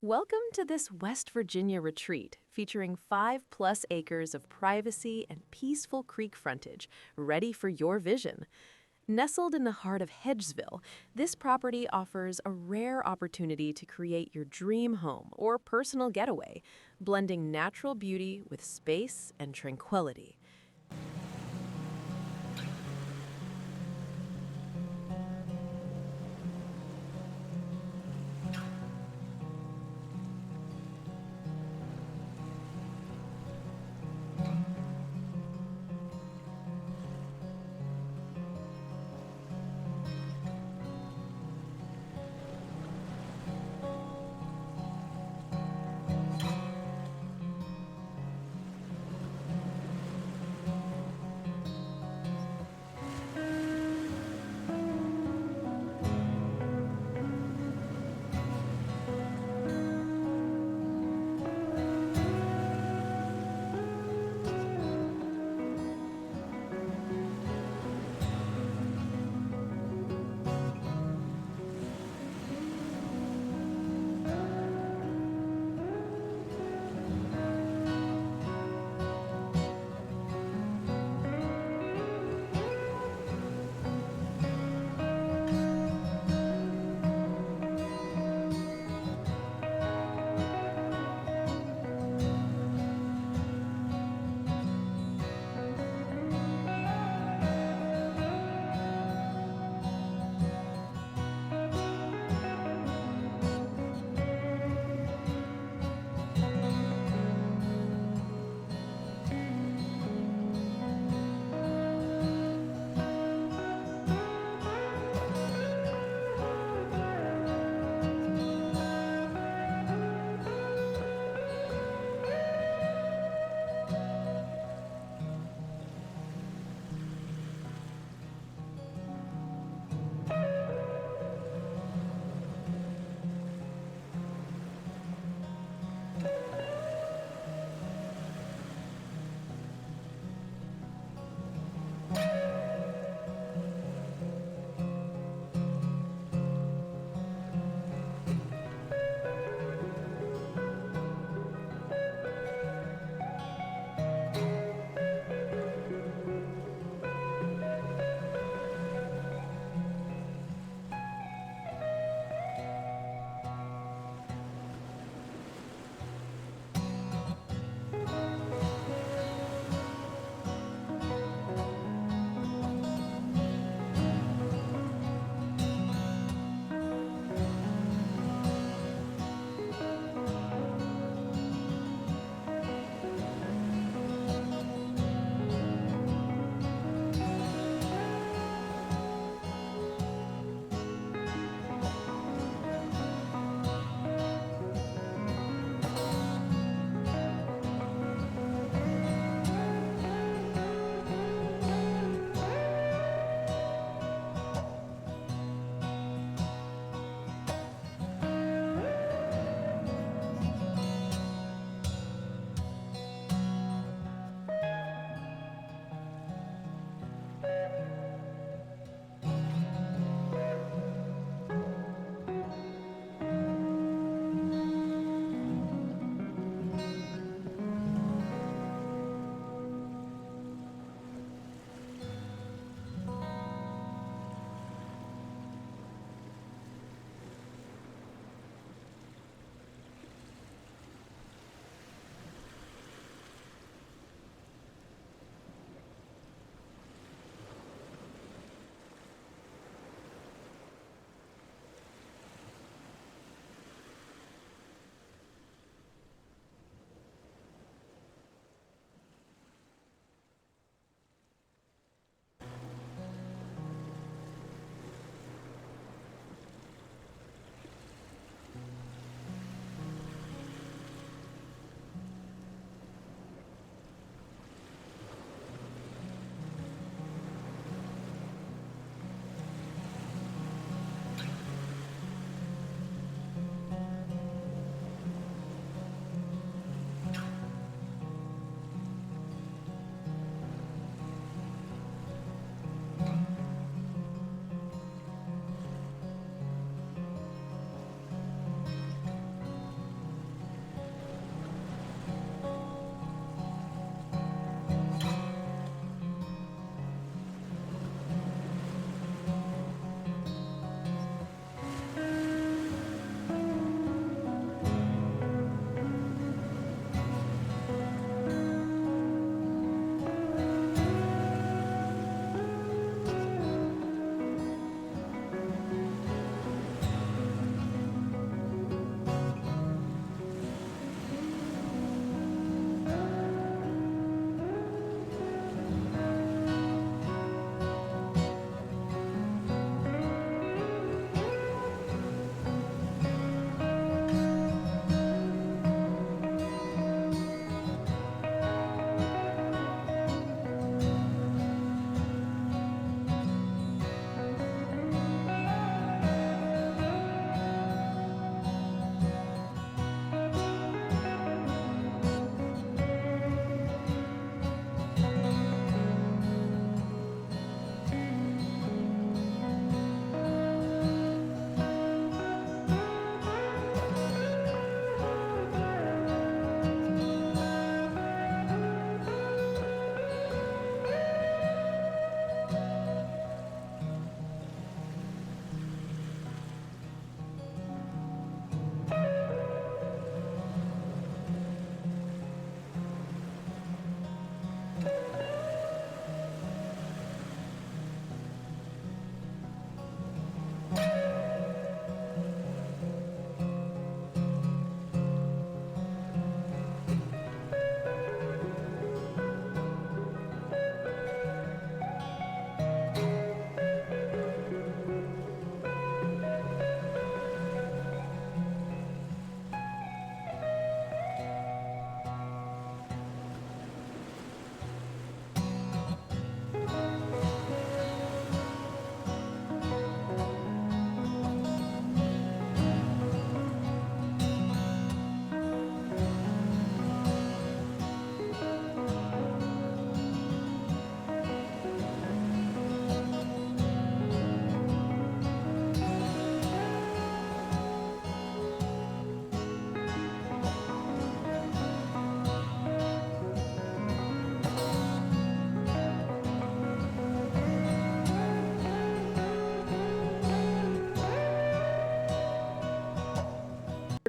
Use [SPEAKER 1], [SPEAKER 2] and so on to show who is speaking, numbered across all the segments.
[SPEAKER 1] Welcome to this West Virginia retreat featuring 5+ acres of privacy and peaceful creek frontage, ready for your vision. Nestled in the heart of Hedgesville, this property offers a rare opportunity to create your dream home or personal getaway, blending natural beauty with space and tranquility.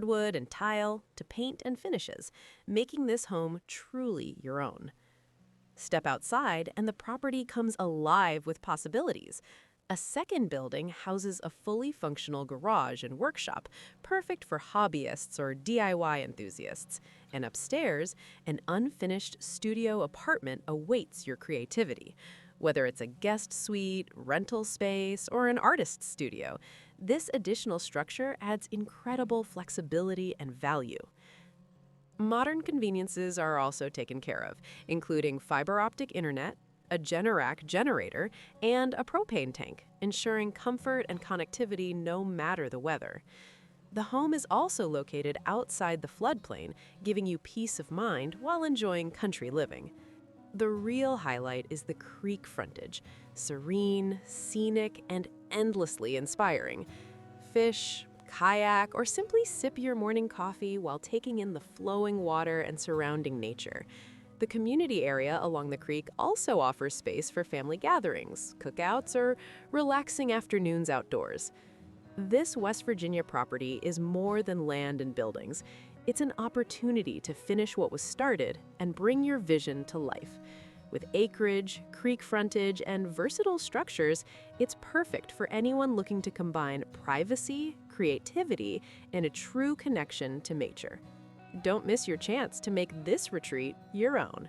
[SPEAKER 1] hardwood and tile to paint and finishes, making this home truly your own. Step outside, and the property comes alive with possibilities. A second building houses a fully functional garage and workshop, perfect for hobbyists or DIY enthusiasts. And upstairs, an unfinished studio apartment awaits your creativity. Whether it's a guest suite, rental space, or an artist's studio, this additional structure adds incredible flexibility and value. Modern conveniences are also taken care of, including fiber optic internet, a Generac generator, and a propane tank, ensuring comfort and connectivity no matter the weather. The home is also located outside the floodplain, giving you peace of mind while enjoying country living. The real highlight is the creek frontage, serene, scenic, and endlessly inspiring. Fish, kayak, or simply sip your morning coffee while taking in the flowing water and surrounding nature. The community area along the creek also offers space for family gatherings, cookouts, or relaxing afternoons outdoors. This West Virginia property is more than land and buildings. It's an opportunity to finish what was started and bring your vision to life. With acreage, creek frontage, and versatile structures, it's perfect for anyone looking to combine privacy, creativity, and a true connection to nature. Don't miss your chance to make this retreat your own.